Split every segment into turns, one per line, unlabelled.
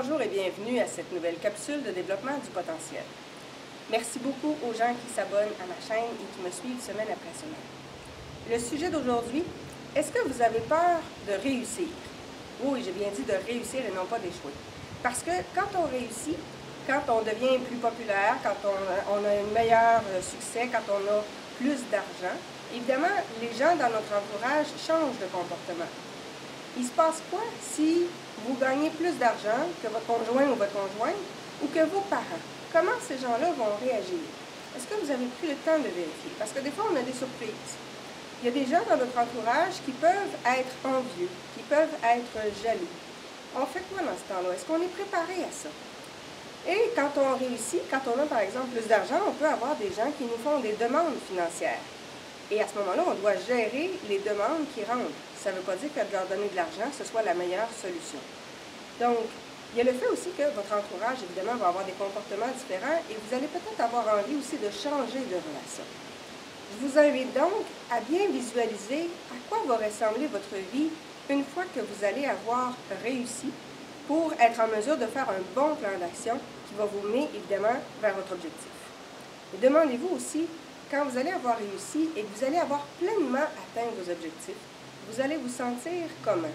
Bonjour et bienvenue à cette nouvelle capsule de développement du potentiel. Merci beaucoup aux gens qui s'abonnent à ma chaîne et qui me suivent semaine après semaine. Le sujet d'aujourd'hui, est-ce que vous avez peur de réussir? Oui, j'ai bien dit de réussir et non pas d'échouer. Parce que quand on réussit, quand on devient plus populaire, quand on a un meilleur succès, quand on a plus d'argent, évidemment, les gens dans notre entourage changent de comportement. Il se passe quoi si vous gagnez plus d'argent que votre conjoint ou votre conjointe ou que vos parents? Comment ces gens-là vont réagir? Est-ce que vous avez pris le temps de vérifier? Parce que des fois, on a des surprises. Il y a des gens dans notre entourage qui peuvent être envieux, qui peuvent être jaloux. On fait quoi dans ce temps-là? Est-ce qu'on est préparé à ça? Et quand on réussit, quand on a par exemple plus d'argent, on peut avoir des gens qui nous font des demandes financières. Et à ce moment-là, on doit gérer les demandes qui rentrent. Ça ne veut pas dire que de leur donner de l'argent, ce soit la meilleure solution. Donc, il y a le fait aussi que votre entourage, évidemment, va avoir des comportements différents et vous allez peut-être avoir envie aussi de changer de relation. Je vous invite donc à bien visualiser à quoi va ressembler votre vie une fois que vous allez avoir réussi pour être en mesure de faire un bon plan d'action qui va vous mener, évidemment, vers votre objectif. Et demandez-vous aussi, quand vous allez avoir réussi et que vous allez avoir pleinement atteint vos objectifs, vous allez vous sentir comment?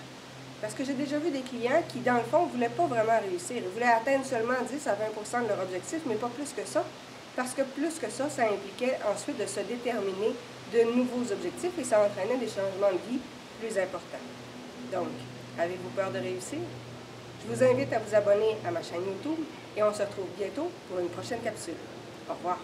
Parce que j'ai déjà vu des clients qui, dans le fond, ne voulaient pas vraiment réussir. Ils voulaient atteindre seulement 10 à 20 % de leur objectif, mais pas plus que ça. Parce que plus que ça impliquait ensuite de se déterminer de nouveaux objectifs et ça entraînait des changements de vie plus importants. Donc, avez-vous peur de réussir? Je vous invite à vous abonner à ma chaîne YouTube et on se retrouve bientôt pour une prochaine capsule. Au revoir.